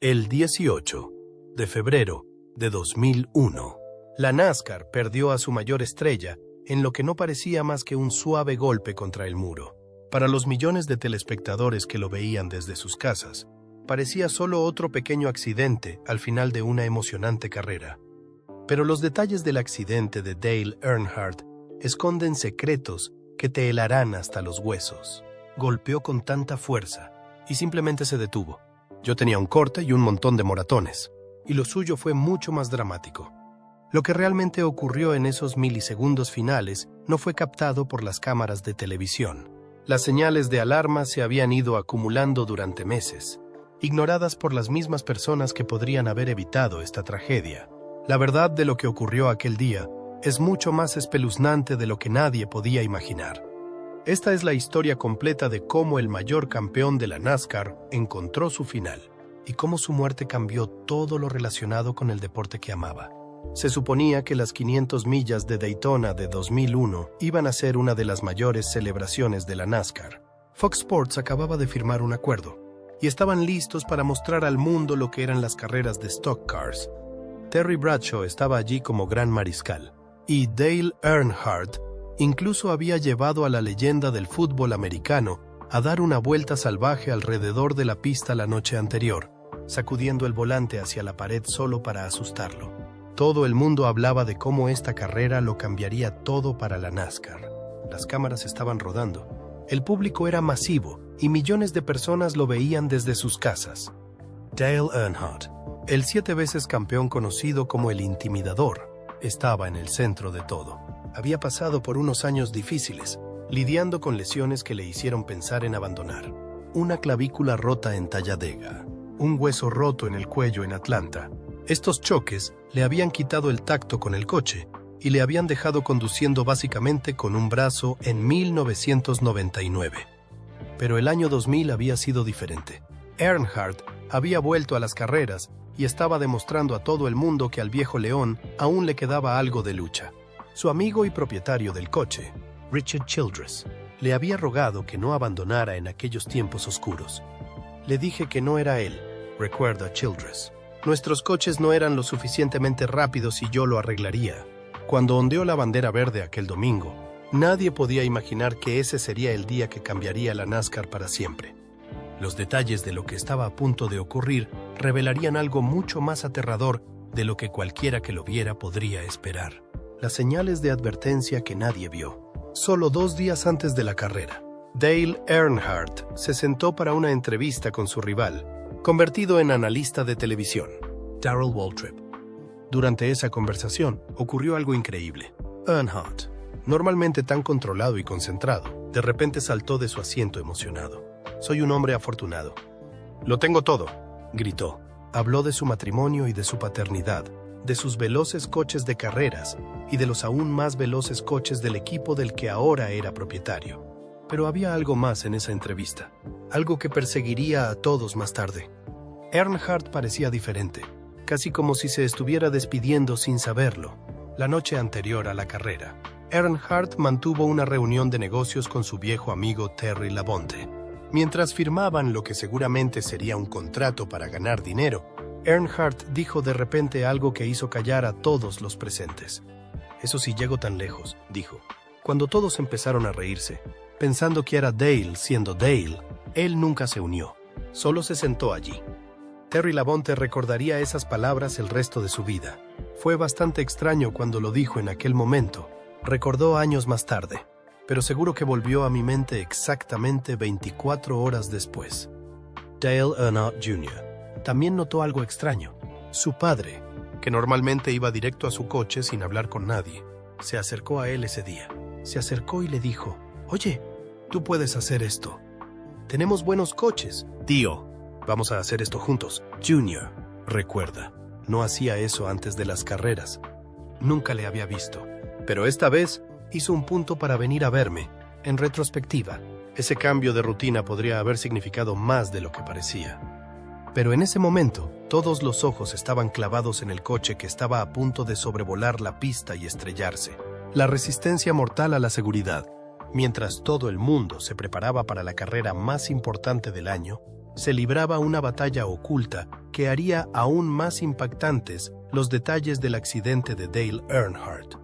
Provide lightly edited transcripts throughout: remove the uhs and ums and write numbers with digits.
El 18 de febrero de 2001, la NASCAR perdió a su mayor estrella en lo que no parecía más que un suave golpe contra el muro. Para los millones de telespectadores que lo veían desde sus casas, parecía solo otro pequeño accidente al final de una emocionante carrera. Pero los detalles del accidente de Dale Earnhardt esconden secretos que te helarán hasta los huesos. Golpeó con tanta fuerza y simplemente se detuvo. Yo tenía un corte y un montón de moratones, y lo suyo fue mucho más dramático. Lo que realmente ocurrió en esos milisegundos finales no fue captado por las cámaras de televisión. Las señales de alarma se habían ido acumulando durante meses, ignoradas por las mismas personas que podrían haber evitado esta tragedia. La verdad de lo que ocurrió aquel día es mucho más espeluznante de lo que nadie podía imaginar. Esta es la historia completa de cómo el mayor campeón de la NASCAR encontró su final y cómo su muerte cambió todo lo relacionado con el deporte que amaba. Se suponía que las 500 millas de Daytona de 2001 iban a ser una de las mayores celebraciones de la NASCAR. Fox Sports acababa de firmar un acuerdo y estaban listos para mostrar al mundo lo que eran las carreras de stock cars. Terry Bradshaw estaba allí como gran mariscal y Dale Earnhardt incluso había llevado a la leyenda del fútbol americano a dar una vuelta salvaje alrededor de la pista la noche anterior, sacudiendo el volante hacia la pared solo para asustarlo. Todo el mundo hablaba de cómo esta carrera lo cambiaría todo para la NASCAR. Las cámaras estaban rodando. El público era masivo y millones de personas lo veían desde sus casas. Dale Earnhardt, el 7 veces campeón conocido como el Intimidador, estaba en el centro de todo. Había pasado por unos años difíciles, lidiando con lesiones que le hicieron pensar en abandonar. Una clavícula rota en Talladega, un hueso roto en el cuello en Atlanta. Estos choques le habían quitado el tacto con el coche y le habían dejado conduciendo básicamente con un brazo en 1999. Pero el año 2000 había sido diferente. Earnhardt había vuelto a las carreras y estaba demostrando a todo el mundo que al viejo león aún le quedaba algo de lucha. Su amigo y propietario del coche, Richard Childress, le había rogado que no abandonara en aquellos tiempos oscuros. Le dije que no era él, recuerda Childress. Nuestros coches no eran lo suficientemente rápidos y yo lo arreglaría. Cuando ondeó la bandera verde aquel domingo, nadie podía imaginar que ese sería el día que cambiaría la NASCAR para siempre. Los detalles de lo que estaba a punto de ocurrir revelarían algo mucho más aterrador de lo que cualquiera que lo viera podría esperar. Las señales de advertencia que nadie vio. Solo 2 días antes de la carrera, Dale Earnhardt se sentó para una entrevista con su rival, convertido en analista de televisión, Darrell Waltrip. Durante esa conversación ocurrió algo increíble. Earnhardt, normalmente tan controlado y concentrado, de repente saltó de su asiento emocionado. «Soy un hombre afortunado. Lo tengo todo», gritó. Habló de su matrimonio y de su paternidad, de sus veloces coches de carreras y de los aún más veloces coches del equipo del que ahora era propietario. Pero había algo más en esa entrevista, algo que perseguiría a todos más tarde. Earnhardt parecía diferente, casi como si se estuviera despidiendo sin saberlo. La noche anterior a la carrera, Earnhardt mantuvo una reunión de negocios con su viejo amigo Terry Labonte. Mientras firmaban lo que seguramente sería un contrato para ganar dinero, Earnhardt dijo de repente algo que hizo callar a todos los presentes. «Eso sí llego tan lejos», dijo. Cuando todos empezaron a reírse, pensando que era Dale siendo Dale, él nunca se unió. Solo se sentó allí. Terry Labonte recordaría esas palabras el resto de su vida. Fue bastante extraño cuando lo dijo en aquel momento. Recordó años más tarde, pero seguro que volvió a mi mente exactamente 24 horas después. Dale Earnhardt Jr. también notó algo extraño. Su padre, que normalmente iba directo a su coche sin hablar con nadie, se acercó a él ese día. Se acercó y le dijo: «Oye, tú puedes hacer esto. Tenemos buenos coches. Tío, vamos a hacer esto juntos». Junior, recuerda, no hacía eso antes de las carreras. Nunca le había visto. Pero esta vez hizo un punto para venir a verme. En retrospectiva, ese cambio de rutina podría haber significado más de lo que parecía. Pero en ese momento, todos los ojos estaban clavados en el coche que estaba a punto de sobrevolar la pista y estrellarse. La resistencia mortal a la seguridad. Mientras todo el mundo se preparaba para la carrera más importante del año, se libraba una batalla oculta que haría aún más impactantes los detalles del accidente de Dale Earnhardt.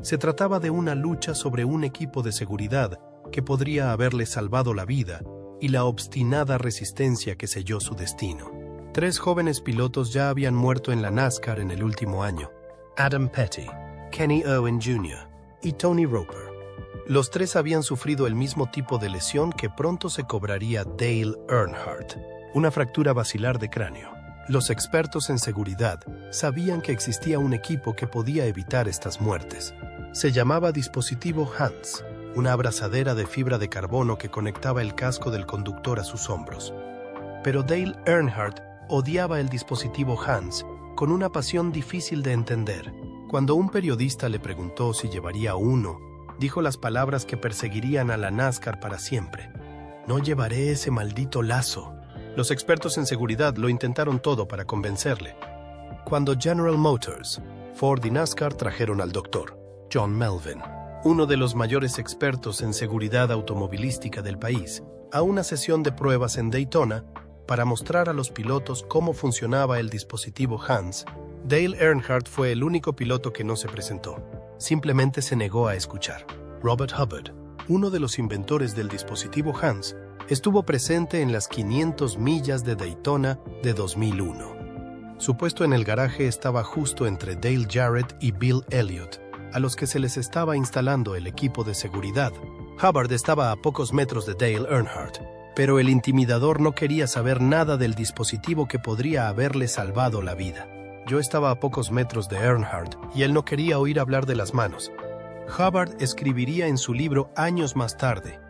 Se trataba de una lucha sobre un equipo de seguridad que podría haberle salvado la vida y la obstinada resistencia que selló su destino. 3 jóvenes pilotos ya habían muerto en la NASCAR en el último año: Adam Petty, Kenny Owen Jr. y Tony Roper. Los 3 habían sufrido el mismo tipo de lesión que pronto se cobraría Dale Earnhardt: una fractura basilar de cráneo. Los expertos en seguridad sabían que existía un equipo que podía evitar estas muertes. Se llamaba dispositivo Hans, una abrazadera de fibra de carbono que conectaba el casco del conductor a sus hombros. Pero Dale Earnhardt odiaba el dispositivo Hans con una pasión difícil de entender. Cuando un periodista le preguntó si llevaría uno, dijo las palabras que perseguirían a la NASCAR para siempre: "No llevaré ese maldito lazo". Los expertos en seguridad lo intentaron todo para convencerle. Cuando General Motors, Ford y NASCAR trajeron al doctor John Melvin, uno de los mayores expertos en seguridad automovilística del país, a una sesión de pruebas en Daytona para mostrar a los pilotos cómo funcionaba el dispositivo Hans, Dale Earnhardt fue el único piloto que no se presentó. Simplemente se negó a escuchar. Robert Hubbard, uno de los inventores del dispositivo Hans, estuvo presente en las 500 millas de Daytona de 2001. Su puesto en el garaje estaba justo entre Dale Jarrett y Bill Elliott, a los que se les estaba instalando el equipo de seguridad. Hubbard estaba a pocos metros de Dale Earnhardt, pero el intimidador no quería saber nada del dispositivo que podría haberle salvado la vida. Yo estaba a pocos metros de Earnhardt y él no quería oír hablar de las manos. Hubbard escribiría en su libro años más tarde: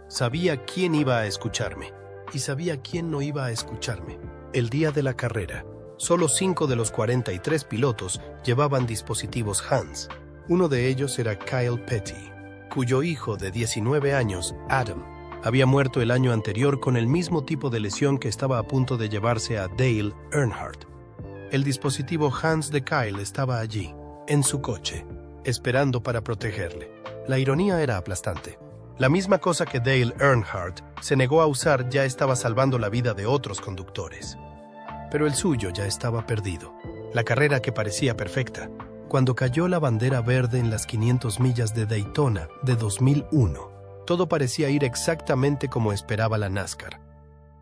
"Sabía quién iba a escucharme y sabía quién no iba a escucharme". El día de la carrera, solo 5 de los 43 pilotos llevaban dispositivos Hans. Uno de ellos era Kyle Petty, cuyo hijo de 19 años, Adam, había muerto el año anterior con el mismo tipo de lesión que estaba a punto de llevarse a Dale Earnhardt. El dispositivo Hans de Kyle estaba allí, en su coche, esperando para protegerle. La ironía era aplastante. La misma cosa que Dale Earnhardt se negó a usar ya estaba salvando la vida de otros conductores. Pero el suyo ya estaba perdido. La carrera que parecía perfecta, cuando cayó la bandera verde en las 500 millas de Daytona de 2001, todo parecía ir exactamente como esperaba la NASCAR.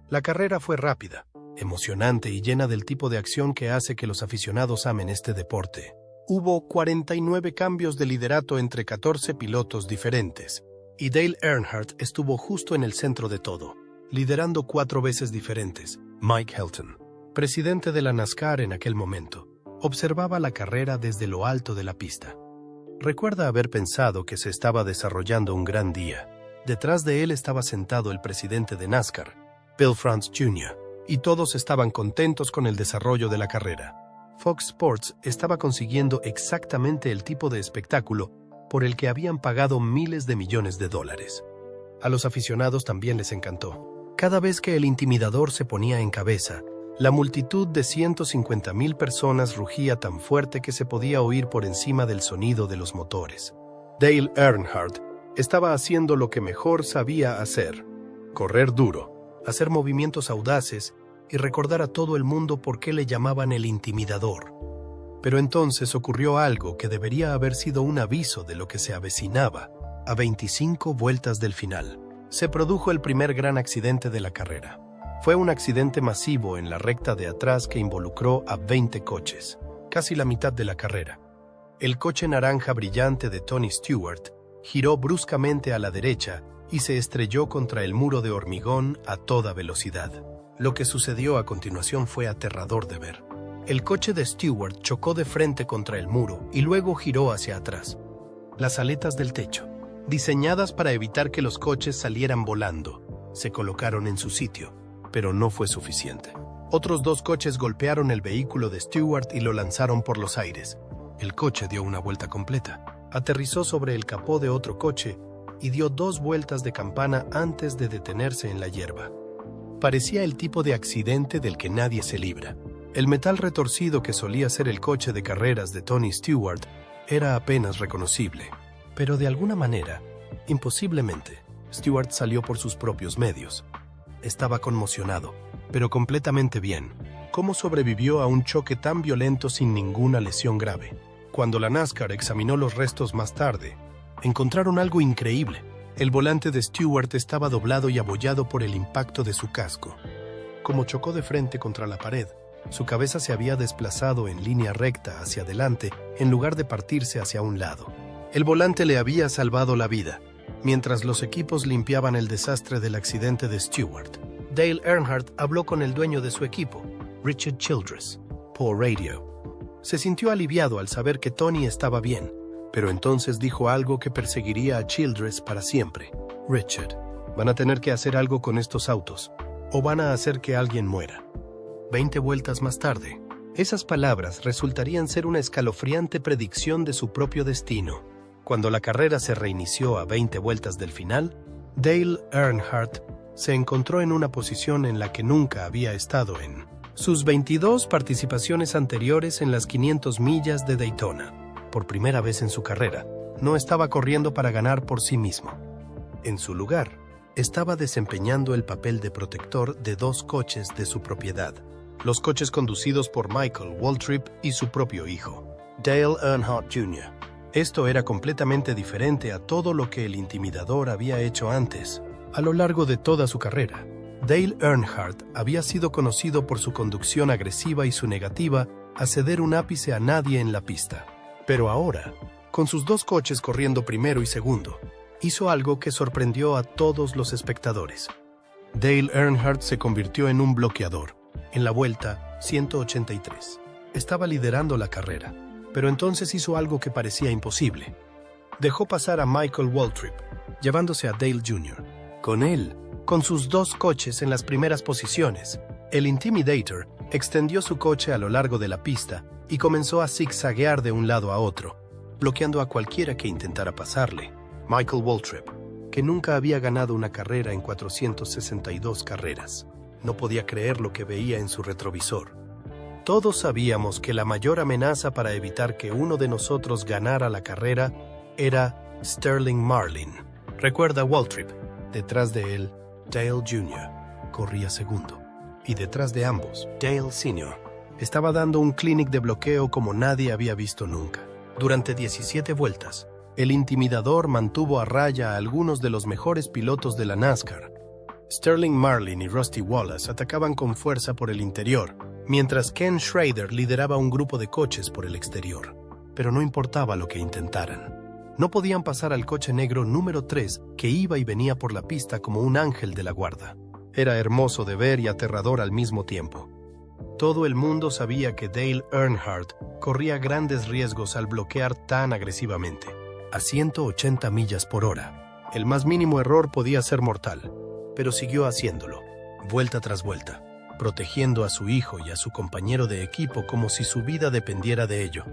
La carrera fue rápida, emocionante y llena del tipo de acción que hace que los aficionados amen este deporte. Hubo 49 cambios de liderato entre 14 pilotos diferentes, y Dale Earnhardt estuvo justo en el centro de todo, liderando 4 veces diferentes. Mike Helton, presidente de la NASCAR en aquel momento, observaba la carrera desde lo alto de la pista. Recuerda haber pensado que se estaba desarrollando un gran día. Detrás de él estaba sentado el presidente de NASCAR, Bill France Jr., y todos estaban contentos con el desarrollo de la carrera. Fox Sports estaba consiguiendo exactamente el tipo de espectáculo por el que habían pagado miles de millones de dólares. A los aficionados también les encantó. Cada vez que el intimidador se ponía en cabeza, la multitud de 150,000 personas rugía tan fuerte que se podía oír por encima del sonido de los motores. Dale Earnhardt estaba haciendo lo que mejor sabía hacer: correr duro, hacer movimientos audaces y recordar a todo el mundo por qué le llamaban el intimidador. Pero entonces ocurrió algo que debería haber sido un aviso de lo que se avecinaba. A 25 vueltas del final, se produjo el primer gran accidente de la carrera. Fue un accidente masivo en la recta de atrás que involucró a 20 coches, casi la mitad de la carrera. El coche naranja brillante de Tony Stewart giró bruscamente a la derecha y se estrelló contra el muro de hormigón a toda velocidad. Lo que sucedió a continuación fue aterrador de ver. El coche de Stewart chocó de frente contra el muro y luego giró hacia atrás. Las aletas del techo, diseñadas para evitar que los coches salieran volando, se colocaron en su sitio, pero no fue suficiente. Otros 2 coches golpearon el vehículo de Stewart y lo lanzaron por los aires. El coche dio una vuelta completa, aterrizó sobre el capó de otro coche y dio 2 vueltas de campana antes de detenerse en la hierba. Parecía el tipo de accidente del que nadie se libra. El metal retorcido que solía ser el coche de carreras de Tony Stewart era apenas reconocible. Pero de alguna manera, imposiblemente, Stewart salió por sus propios medios. Estaba conmocionado, pero completamente bien. cómo sobrevivió a un choque tan violento sin ninguna lesión grave. Cuando la NASCAR examinó los restos más tarde, encontraron algo increíble. El volante de Stewart estaba doblado y abollado por el impacto de su casco. Como chocó de frente contra la pared, su cabeza se había desplazado en línea recta hacia adelante en lugar de partirse hacia un lado. El volante le había salvado la vida, mientras los equipos limpiaban el desastre del accidente de Stewart. Dale Earnhardt habló con el dueño de su equipo, Richard Childress, por radio. Se sintió aliviado al saber que Tony estaba bien, pero entonces dijo algo que perseguiría a Childress para siempre. Richard, van a tener que hacer algo con estos autos, o van a hacer que alguien muera. 20 vueltas más tarde, esas palabras resultarían ser una escalofriante predicción de su propio destino. Cuando la carrera se reinició a 20 vueltas del final, Dale Earnhardt se encontró en una posición en la que nunca había estado en sus 22 participaciones anteriores en las 500 millas de Daytona. Por primera vez en su carrera, no estaba corriendo para ganar por sí mismo. En su lugar, estaba desempeñando el papel de protector de 2 coches de su propiedad, los coches conducidos por Michael Waltrip y su propio hijo, Dale Earnhardt Jr. Esto era completamente diferente a todo lo que el intimidador había hecho antes. A lo largo de toda su carrera, Dale Earnhardt había sido conocido por su conducción agresiva y su negativa a ceder un ápice a nadie en la pista. Pero ahora, con sus 2 coches corriendo primero y segundo, hizo algo que sorprendió a todos los espectadores. Dale Earnhardt se convirtió en un bloqueador. En la vuelta 183, estaba liderando la carrera, pero entonces hizo algo que parecía imposible. Dejó pasar a Michael Waltrip, llevándose a Dale Jr. Con él, con sus 2 coches en las primeras posiciones, el Intimidator extendió su coche a lo largo de la pista y comenzó a zigzaguear de un lado a otro, bloqueando a cualquiera que intentara pasarle. Michael Waltrip, que nunca había ganado una carrera en 462 carreras, no podía creer lo que veía en su retrovisor. Todos sabíamos que la mayor amenaza para evitar que uno de nosotros ganara la carrera era Sterling Marlin. Recuerda Waltrip. Detrás de él, Dale Jr. corría segundo. Y detrás de ambos, Dale Sr. estaba dando un clinic de bloqueo como nadie había visto nunca. Durante 17 vueltas, el intimidador mantuvo a raya a algunos de los mejores pilotos de la NASCAR. Sterling Marlin y Rusty Wallace atacaban con fuerza por el interior, mientras Ken Schrader lideraba un grupo de coches por el exterior. Pero no importaba lo que intentaran. No podían pasar al coche negro número 3 que iba y venía por la pista como un ángel de la guarda. Era hermoso de ver y aterrador al mismo tiempo. Todo el mundo sabía que Dale Earnhardt corría grandes riesgos al bloquear tan agresivamente. A 180 millas por hora, el más mínimo error podía ser mortal, pero siguió haciéndolo, vuelta tras vuelta, protegiendo a su hijo y a su compañero de equipo como si su vida dependiera de ello.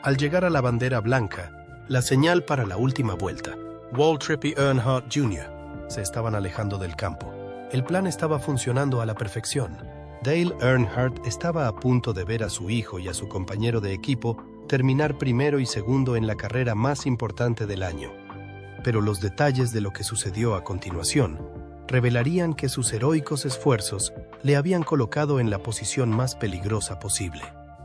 Al llegar a la bandera blanca, la señal para la última vuelta, Waltrip y Earnhardt Jr. se estaban alejando del campo. El plan estaba funcionando a la perfección. Dale Earnhardt estaba a punto de ver a su hijo y a su compañero de equipo terminar primero y segundo en la carrera más importante del año. Pero los detalles de lo que sucedió a continuación revelarían que sus heroicos esfuerzos le habían colocado en la posición más peligrosa posible.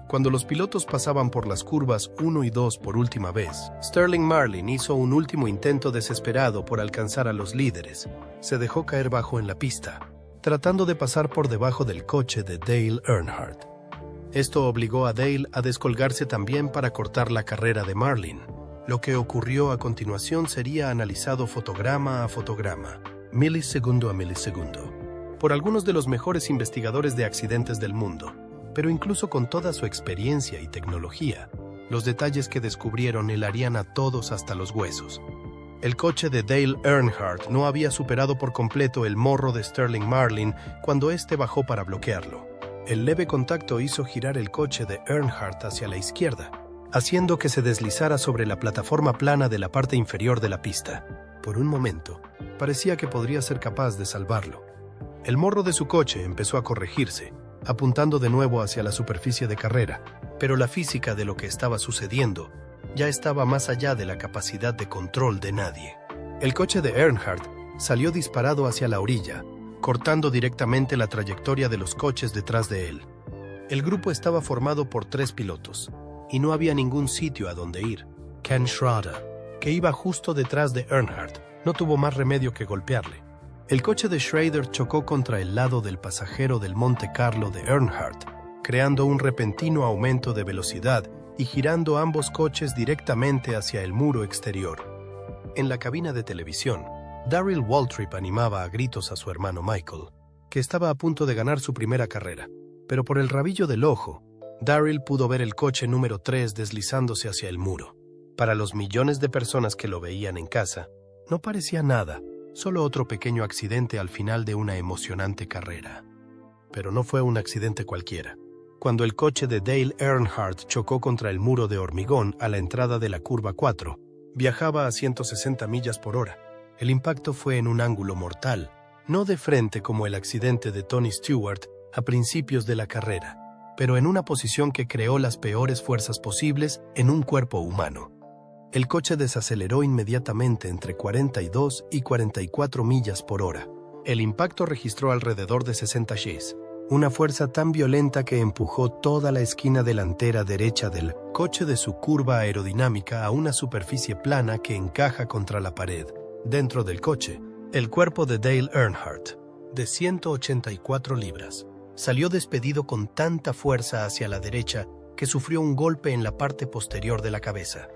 Cuando los pilotos pasaban por las curvas 1 y 2 por última vez, Sterling Marlin hizo un último intento desesperado por alcanzar a los líderes. Se dejó caer bajo en la pista, tratando de pasar por debajo del coche de Dale Earnhardt. Esto obligó a Dale a descolgarse también para cortar la carrera de Marlin. Lo que ocurrió a continuación sería analizado fotograma a fotograma, milisegundo a milisegundo, por algunos de los mejores investigadores de accidentes del mundo. Pero incluso con toda su experiencia y tecnología, los detalles que descubrieron helarían a todos hasta los huesos. El coche de Dale Earnhardt no había superado por completo el morro de Sterling Marlin cuando éste bajó para bloquearlo. El leve contacto hizo girar el coche de Earnhardt hacia la izquierda, haciendo que se deslizara sobre la plataforma plana de la parte inferior de la pista. Por un momento, parecía que podría ser capaz de salvarlo. El morro de su coche empezó a corregirse, apuntando de nuevo hacia la superficie de carrera, pero la física de lo que estaba sucediendo ya estaba más allá de la capacidad de control de nadie. El coche de Earnhardt salió disparado hacia la orilla, cortando directamente la trayectoria de los coches detrás de él. El grupo estaba formado por 3 pilotos, y no había ningún sitio a donde ir. Ken Schrader, que iba justo detrás de Earnhardt, no tuvo más remedio que golpearle. El coche de Schrader chocó contra el lado del pasajero del Monte Carlo de Earnhardt, creando un repentino aumento de velocidad y girando ambos coches directamente hacia el muro exterior. En la cabina de televisión, Darrell Waltrip animaba a gritos a su hermano Michael, que estaba a punto de ganar su primera carrera, pero por el rabillo del ojo, Darrell pudo ver el coche número 3 deslizándose hacia el muro. Para los millones de personas que lo veían en casa, no parecía nada, solo otro pequeño accidente al final de una emocionante carrera. Pero no fue un accidente cualquiera. Cuando el coche de Dale Earnhardt chocó contra el muro de hormigón a la entrada de la curva 4, viajaba a 160 millas por hora. El impacto fue en un ángulo mortal, no de frente como el accidente de Tony Stewart a principios de la carrera, pero en una posición que creó las peores fuerzas posibles en un cuerpo humano. El coche desaceleró inmediatamente entre 42 y 44 millas por hora. El impacto registró alrededor de 60 Gs, una fuerza tan violenta que empujó toda la esquina delantera derecha del coche de su curva aerodinámica a una superficie plana que encaja contra la pared. Dentro del coche, el cuerpo de Dale Earnhardt, de 184 libras, salió despedido con tanta fuerza hacia la derecha que sufrió un golpe en la parte posterior de la cabeza.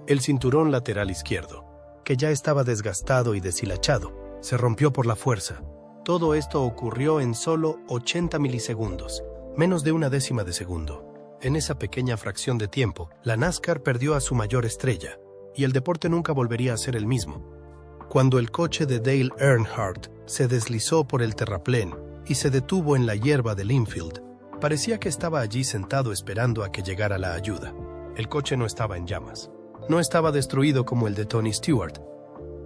El cinturón lateral izquierdo, que ya estaba desgastado y deshilachado, se rompió por la fuerza. Todo esto ocurrió en solo 80 milisegundos, menos de una décima de segundo. En esa pequeña fracción de tiempo, la NASCAR perdió a su mayor estrella, y el deporte nunca volvería a ser el mismo. Cuando el coche de Dale Earnhardt se deslizó por el terraplén y se detuvo en la hierba del infield, parecía que estaba allí sentado esperando a que llegara la ayuda. El coche no estaba en llamas. No estaba destruido como el de Tony Stewart.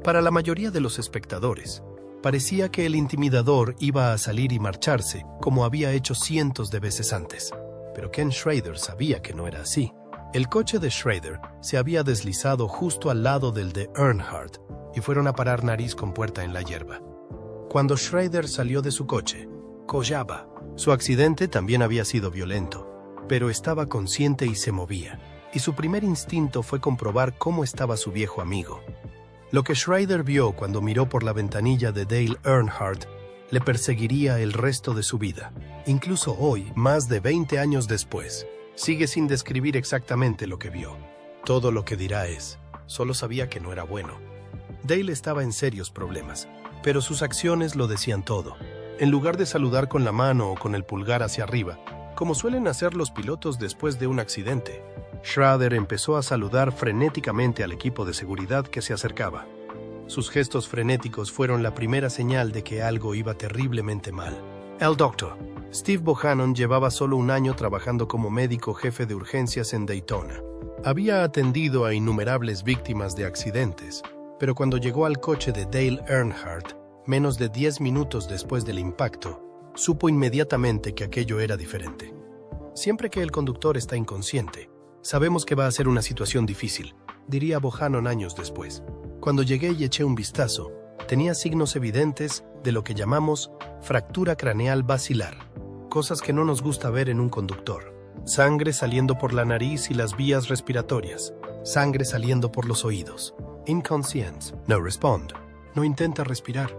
Para la mayoría de los espectadores, parecía que el intimidador iba a salir y marcharse, como había hecho cientos de veces antes. Pero Ken Schrader sabía que no era así. El coche de Schrader se había deslizado justo al lado del de Earnhardt y fueron a parar nariz con puerta en la hierba. Cuando Schrader salió de su coche, collaba. Su accidente también había sido violento, pero estaba consciente y se movía. Y su primer instinto fue comprobar cómo estaba su viejo amigo. Lo que Schrader vio cuando miró por la ventanilla de Dale Earnhardt le perseguiría el resto de su vida. Incluso hoy, más de 20 años después, sigue sin describir exactamente lo que vio. Todo lo que dirá es, solo sabía que no era bueno. Dale estaba en serios problemas, pero sus acciones lo decían todo. En lugar de saludar con la mano o con el pulgar hacia arriba, como suelen hacer los pilotos después de un accidente, Schrader empezó a saludar frenéticamente al equipo de seguridad que se acercaba. Sus gestos frenéticos fueron la primera señal de que algo iba terriblemente mal. El doctor Steve Bohannon llevaba solo un año trabajando como médico jefe de urgencias en Daytona. Había atendido a innumerables víctimas de accidentes, pero cuando llegó al coche de Dale Earnhardt, menos de 10 minutos después del impacto, supo inmediatamente que aquello era diferente. Siempre que el conductor está inconsciente, sabemos que va a ser una situación difícil, diría Bohannon años después. Cuando llegué y eché un vistazo, tenía signos evidentes de lo que llamamos fractura craneal basilar, cosas que no nos gusta ver en un conductor. Sangre saliendo por la nariz y las vías respiratorias, sangre saliendo por los oídos. Inconscience, no respond, no intenta respirar.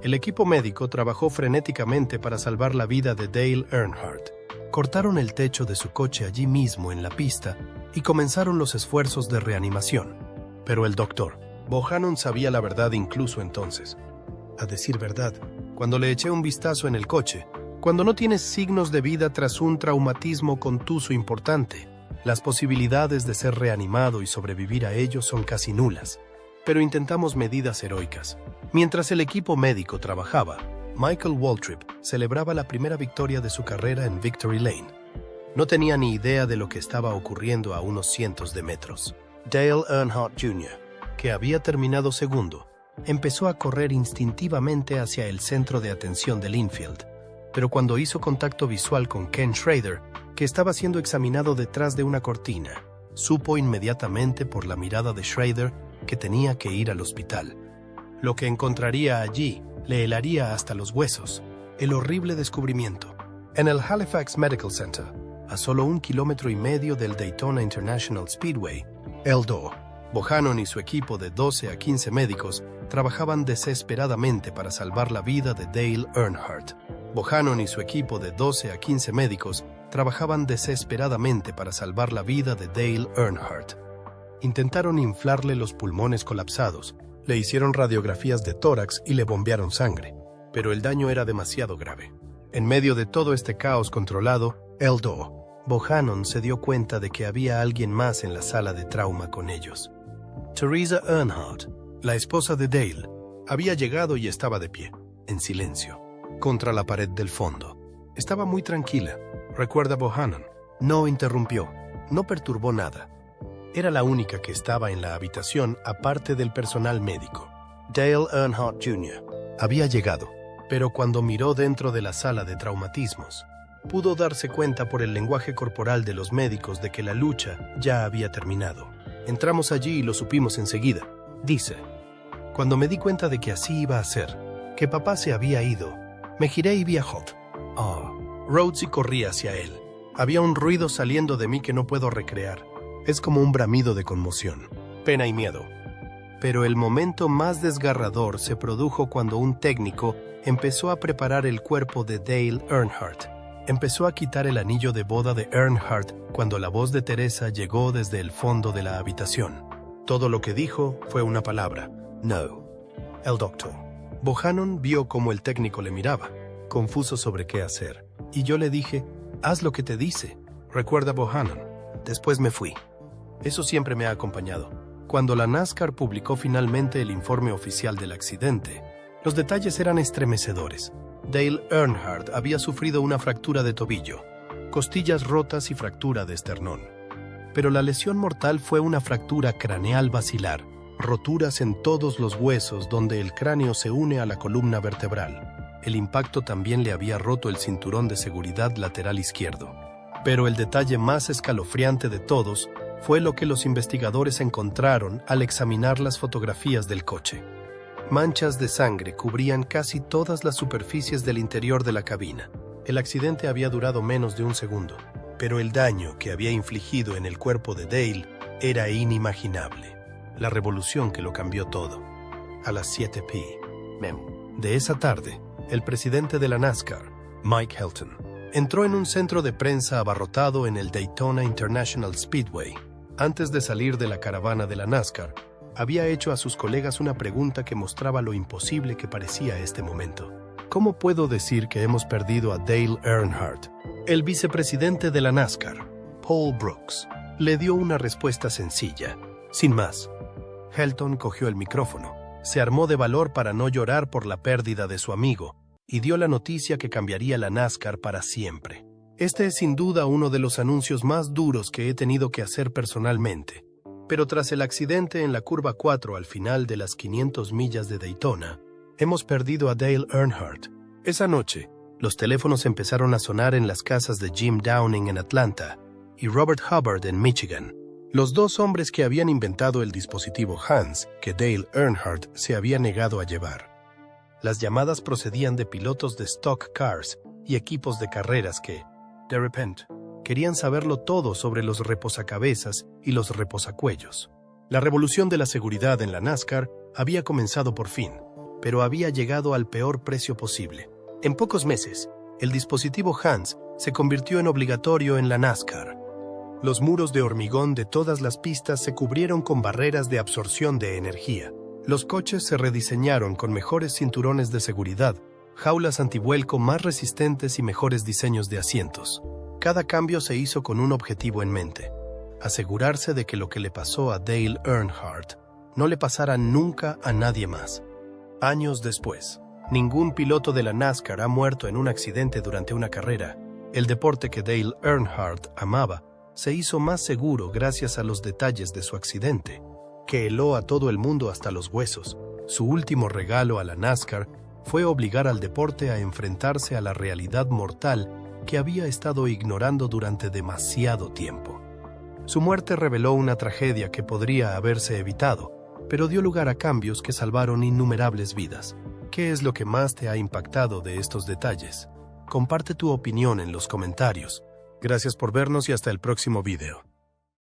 El equipo médico trabajó frenéticamente para salvar la vida de Dale Earnhardt. Cortaron el techo de su coche allí mismo en la pista y comenzaron los esfuerzos de reanimación. Pero el doctor Bohannon sabía la verdad incluso entonces. A decir verdad, cuando le eché un vistazo en el coche, cuando no tienes signos de vida tras un traumatismo contuso importante, las posibilidades de ser reanimado y sobrevivir a ello son casi nulas. Pero intentamos medidas heroicas. Mientras el equipo médico trabajaba, Michael Waltrip celebraba la primera victoria de su carrera en Victory Lane. No tenía ni idea de lo que estaba ocurriendo a unos cientos de metros. Dale Earnhardt Jr., que había terminado segundo, empezó a correr instintivamente hacia el centro de atención del infield, pero cuando hizo contacto visual con Ken Schrader, que estaba siendo examinado detrás de una cortina, supo inmediatamente por la mirada de Schrader que tenía que ir al hospital. Lo que encontraría allí le helaría hasta los huesos, el horrible descubrimiento. En el Halifax Medical Center, a solo 1,5 kilómetros del Daytona International Speedway, Eldo, Bohannon y su equipo de 12 a 15 médicos trabajaban desesperadamente para salvar la vida de Dale Earnhardt. Bohannon y su equipo de 12 a 15 médicos trabajaban desesperadamente para salvar la vida de Dale Earnhardt. Intentaron inflarle los pulmones colapsados, le hicieron radiografías de tórax y le bombearon sangre, pero el daño era demasiado grave. En medio de todo este caos controlado, Bohannon se dio cuenta de que había alguien más en la sala de trauma con ellos. Teresa Earnhardt, la esposa de Dale, había llegado y estaba de pie, en silencio, contra la pared del fondo. Estaba muy tranquila, recuerda Bohannon. No interrumpió, no perturbó nada. Era la única que estaba en la habitación aparte del personal médico. Dale Earnhardt Jr. había llegado, pero cuando miró dentro de la sala de traumatismos, pudo darse cuenta por el lenguaje corporal de los médicos de que la lucha ya había terminado. Entramos allí y lo supimos enseguida, dice. Cuando me di cuenta de que así iba a ser, que papá se había ido, me giré y vi a Holt. Rhodesy corría hacia él. Había un ruido saliendo de mí que no puedo recrear. Es como un bramido de conmoción, pena y miedo. Pero el momento más desgarrador se produjo cuando un técnico empezó a preparar el cuerpo de Dale Earnhardt. Empezó a quitar el anillo de boda de Earnhardt cuando la voz de Teresa llegó desde el fondo de la habitación. Todo lo que dijo fue una palabra: no. El doctor. Bohannon vio cómo el técnico le miraba, confuso sobre qué hacer, y yo le dije: haz lo que te dice. Recuerda Bohannon. Después me fui. Eso siempre me ha acompañado. Cuando la NASCAR publicó finalmente el informe oficial del accidente, los detalles eran estremecedores. Dale Earnhardt había sufrido una fractura de tobillo, costillas rotas y fractura de esternón. Pero la lesión mortal fue una fractura craneal basilar, roturas en todos los huesos donde el cráneo se une a la columna vertebral. El impacto también le había roto el cinturón de seguridad lateral izquierdo. Pero el detalle más escalofriante de todos fue lo que los investigadores encontraron al examinar las fotografías del coche. Manchas de sangre cubrían casi todas las superficies del interior de la cabina. El accidente había durado menos de 1 segundo, pero el daño que había infligido en el cuerpo de Dale era inimaginable. La revolución que lo cambió todo. A las 7 p.m. de esa tarde, el presidente de la NASCAR, Mike Helton, entró en un centro de prensa abarrotado en el Daytona International Speedway. Antes de salir de la caravana de la NASCAR, había hecho a sus colegas una pregunta que mostraba lo imposible que parecía este momento. ¿Cómo puedo decir que hemos perdido a Dale Earnhardt? El vicepresidente de la NASCAR, Paul Brooks, le dio una respuesta sencilla, sin más. Helton cogió el micrófono, se armó de valor para no llorar por la pérdida de su amigo, y dio la noticia que cambiaría la NASCAR para siempre. Este es sin duda uno de los anuncios más duros que he tenido que hacer personalmente. Pero tras el accidente en la curva 4 al final de las 500 millas de Daytona, hemos perdido a Dale Earnhardt. Esa noche, los teléfonos empezaron a sonar en las casas de Jim Downing en Atlanta y Robert Hubbard en Michigan, los dos hombres que habían inventado el dispositivo Hans que Dale Earnhardt se había negado a llevar. Las llamadas procedían de pilotos de stock cars y equipos de carreras que, de repente, querían saberlo todo sobre los reposacabezas y los reposacuellos. La revolución de la seguridad en la NASCAR había comenzado por fin, pero había llegado al peor precio posible. En pocos meses, el dispositivo Hans se convirtió en obligatorio en la NASCAR. Los muros de hormigón de todas las pistas se cubrieron con barreras de absorción de energía. Los coches se rediseñaron con mejores cinturones de seguridad, jaulas antivuelco más resistentes y mejores diseños de asientos. Cada cambio se hizo con un objetivo en mente: asegurarse de que lo que le pasó a Dale Earnhardt no le pasara nunca a nadie más. Años después, ningún piloto de la NASCAR ha muerto en un accidente durante una carrera. El deporte que Dale Earnhardt amaba se hizo más seguro gracias a los detalles de su accidente, que heló a todo el mundo hasta los huesos. Su último regalo a la NASCAR fue obligar al deporte a enfrentarse a la realidad mortal que había estado ignorando durante demasiado tiempo. Su muerte reveló una tragedia que podría haberse evitado, pero dio lugar a cambios que salvaron innumerables vidas. ¿Qué es lo que más te ha impactado de estos detalles? Comparte tu opinión en los comentarios. Gracias por vernos y hasta el próximo video.